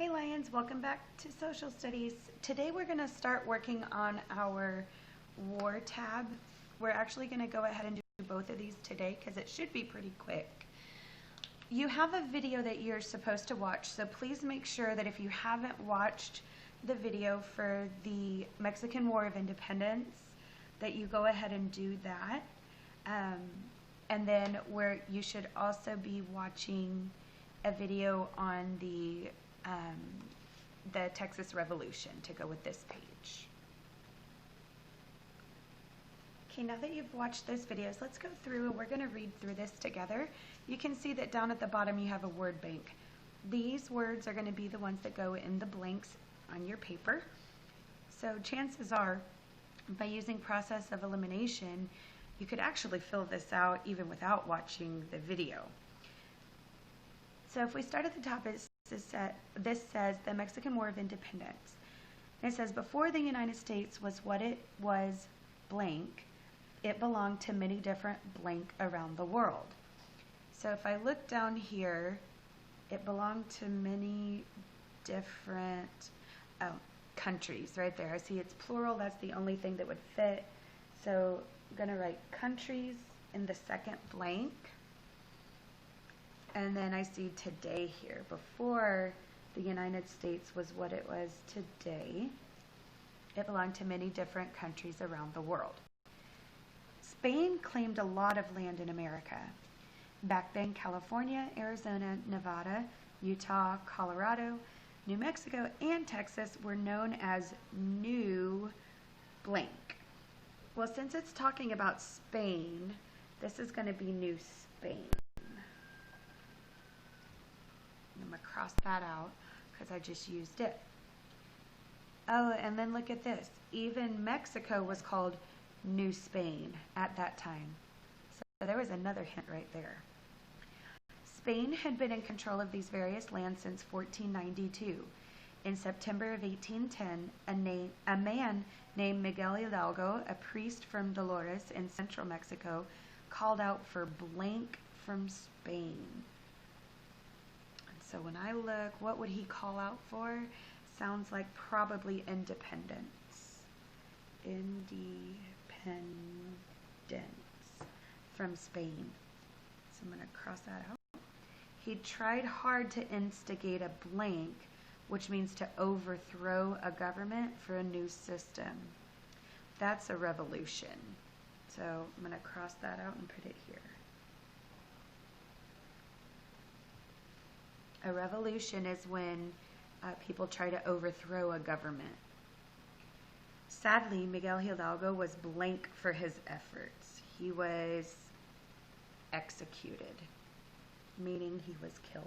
Hey Lions, welcome back to Social Studies. Today we're going to start working on our War tab. We're actually going to go ahead and do both of these today because it should be pretty quick. You have a video that you're supposed to watch, so please make sure that if you haven't watched the video for the Mexican War of Independence, that you go ahead and do that. And then you should also be watching a video on the Texas Revolution to go with this page. Okay, now that you've watched those videos, let's go through and we're going to read through this together. You can see that down at the bottom you have a word bank. These words are going to be the ones that go in the blanks on your paper. So chances are, by using process of elimination, you could actually fill this out even without watching the video. So if we start at the top, this says the Mexican War of Independence. And it says, before the United States was what it was blank, it belonged to many different blank around the world. So if I look down here, it belonged to many different countries right there. I see it's plural, that's the only thing that would fit. So I'm going to write countries in the second blank. And then I see today here. Before the United States was what it was today, it belonged to many different countries around the world. Spain claimed a lot of land in America. Back then, California, Arizona, Nevada, Utah, Colorado, New Mexico, and Texas were known as New blank. Well, since it's talking about Spain, this is going to be New Spain. I'm going to cross that out because I just used it. Oh, and then look at this. Even Mexico was called New Spain at that time. So there was another hint right there. Spain had been in control of these various lands since 1492. In September of 1810, a man named Miguel Hidalgo, a priest from Dolores in central Mexico, called out for blank from Spain. So when I look, what would he call out for? Sounds like probably independence. Independence from Spain. So I'm going to cross that out. He tried hard to instigate a blank, which means to overthrow a government for a new system. That's a revolution. So I'm going to cross that out and put it here. A revolution is when people try to overthrow a government. Sadly, Miguel Hidalgo was blank for his efforts. He was executed, meaning he was killed.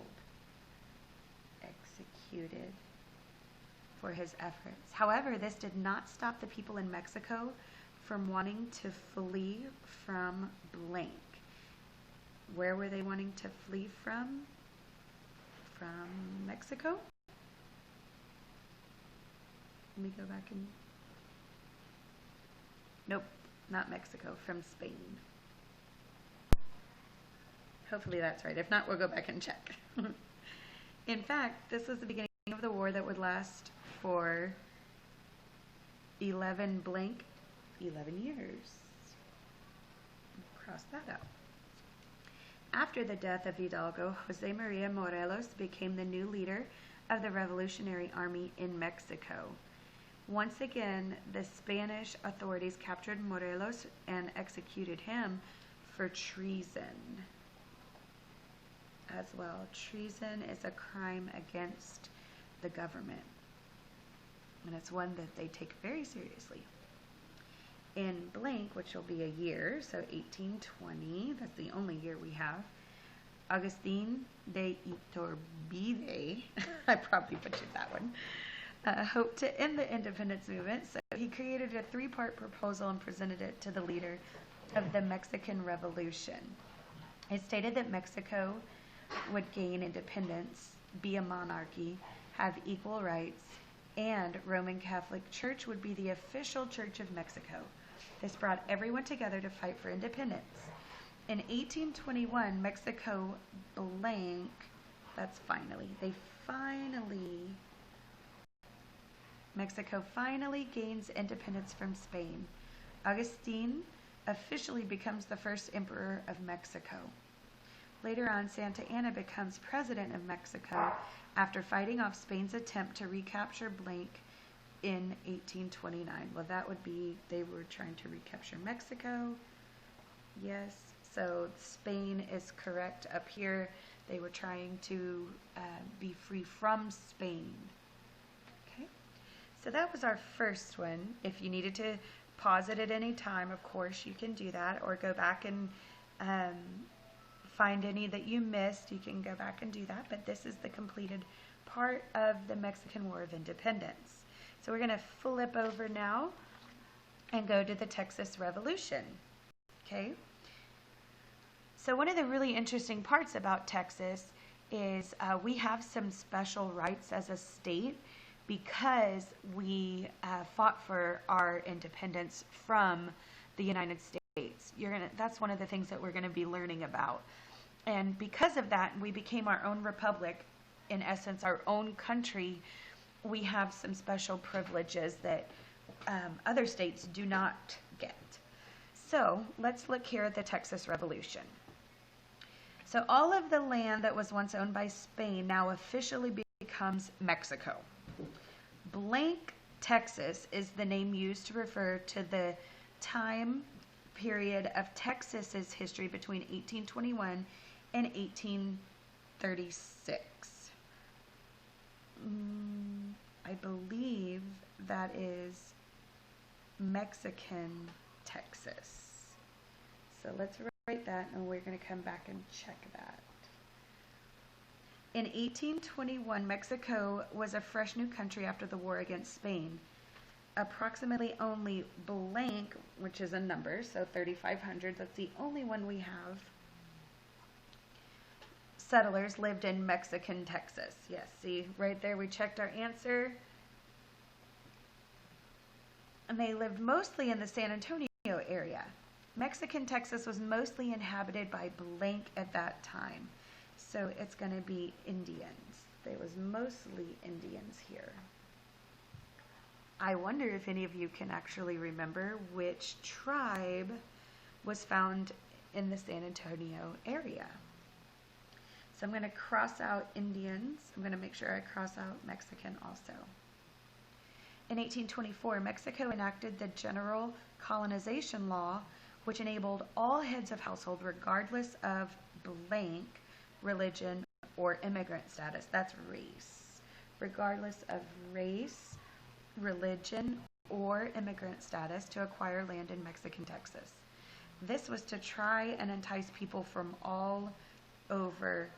Executed for his efforts. However, this did not stop the people in Mexico from wanting to flee from blank. Where were they wanting to flee from? From Mexico. Let me go back and... Nope, not Mexico, from Spain. Hopefully that's right. If not, we'll go back and check. In fact, this was the beginning of the war that would last for 11 years. Cross that out. After the death of Hidalgo, Jose Maria Morelos became the new leader of the Revolutionary Army in Mexico. Once again, the Spanish authorities captured Morelos and executed him for treason as well. Treason is a crime against the government, and it's one that they take very seriously. In blank, which will be a year, so 1820, that's the only year we have, Agustín de Iturbide, I probably butchered that one, hoped to end the independence movement, so he created a three-part proposal and presented it to the leader of the Mexican Revolution. It stated that Mexico would gain independence, be a monarchy, have equal rights, and Roman Catholic Church would be the official church of Mexico. This brought everyone together to fight for independence. In 1821, Mexico blank That's finally. Mexico finally gains independence from Spain. Agustin officially becomes the first emperor of Mexico. Later on, Santa Anna becomes president of Mexico after fighting off Spain's attempt to recapture Blank in 1829. Well, that would be, they were trying to recapture Mexico. Yes, so Spain is correct up here. They were trying to be free from Spain. Okay, so that was our first one. If you needed to pause it at any time, of course, you can do that, or go back and find any that you missed. You can go back and do that, but this is the completed part of the Mexican War of Independence. So we're going to flip over now and go to the Texas Revolution. Okay. So one of the really interesting parts about Texas is we have some special rights as a state because we fought for our independence from the United States. That's one of the things that we're going to be learning about. And because of that, we became our own republic, in essence, our own country. We have some special privileges that other states do not get. So let's look here at the Texas Revolution. So all of the land that was once owned by Spain now officially becomes Mexico. Blank Texas is the name used to refer to the time period of Texas's history between 1821 and 1836. I believe that is Mexican Texas. So let's write that, and we're going to come back and check that. In 1821, Mexico was a fresh new country after the war against Spain. Approximately only Blank, which is a number, so 3,500, that's the only one we have, settlers lived in Mexican Texas. Yes, see, right there we checked our answer. And they lived mostly in the San Antonio area. Mexican Texas was mostly inhabited by Blank at that time. So it's going to be Indians. There was mostly Indians here. I wonder if any of you can actually remember which tribe was found in the San Antonio area. So I'm going to cross out Indians. I'm going to make sure I cross out Mexican also. In 1824, Mexico enacted the General Colonization Law, which enabled all heads of household, regardless of Blank religion or immigrant status, that's race, regardless of race, religion, or immigrant status, to acquire land in Mexican Texas. This was to try and entice people from all over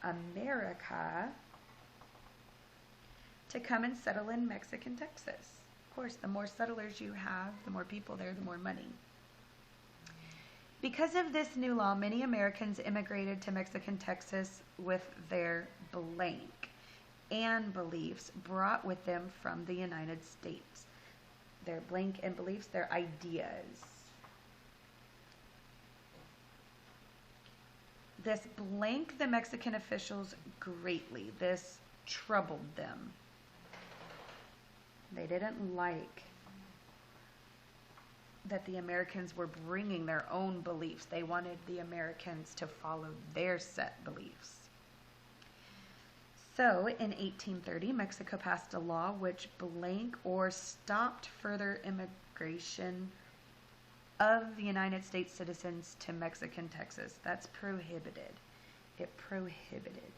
America to come and settle in Mexican Texas. Of course, the more settlers you have, the more people there, the more money. Because of this new law, many Americans immigrated to Mexican Texas with their Blank and beliefs brought with them from the United States. Their Blank and beliefs, their ideas. This blanked the Mexican officials greatly. This troubled them. They didn't like that the Americans were bringing their own beliefs. They wanted the Americans to follow their set beliefs. So in 1830, Mexico passed a law which blank or stopped further immigration of the United States citizens to Mexican Texas. That's prohibited. It prohibited.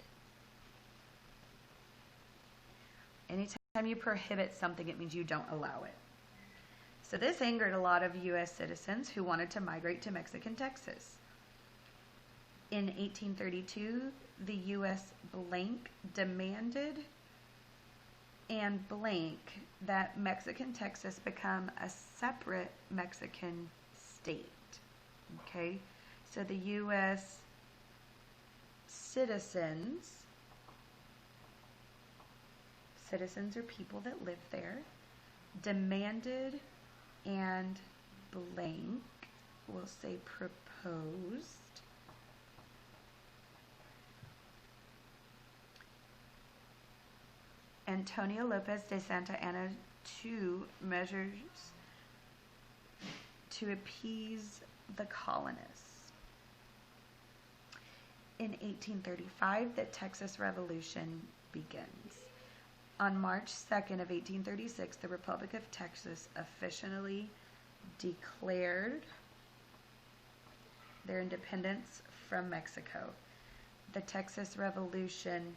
Anytime you prohibit something, it means you don't allow it. So this angered a lot of U.S. citizens who wanted to migrate to Mexican Texas. In 1832, the U.S. Blank demanded and Blank that Mexican Texas become a separate Mexican state. Okay, so the U.S. citizens are people that live there, demanded and Blank, we'll say proposed, Antonio Lopez de Santa Anna II measures to appease the colonists. In 1835, the Texas Revolution begins. On March 2nd of 1836, the Republic of Texas officially declared their independence from Mexico. The Texas Revolution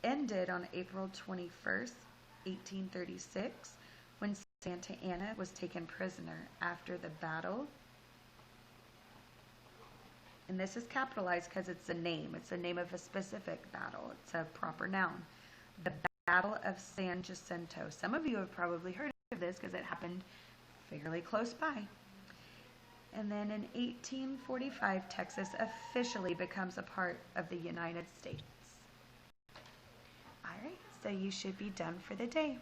ended on April 21st, 1836, when Santa Anna was taken prisoner after the battle. And this is capitalized because it's a name. It's the name of a specific battle. It's a proper noun. The Battle of San Jacinto. Some of you have probably heard of this because it happened fairly close by. And then in 1845, Texas officially becomes a part of the United States. All right, so you should be done for the day.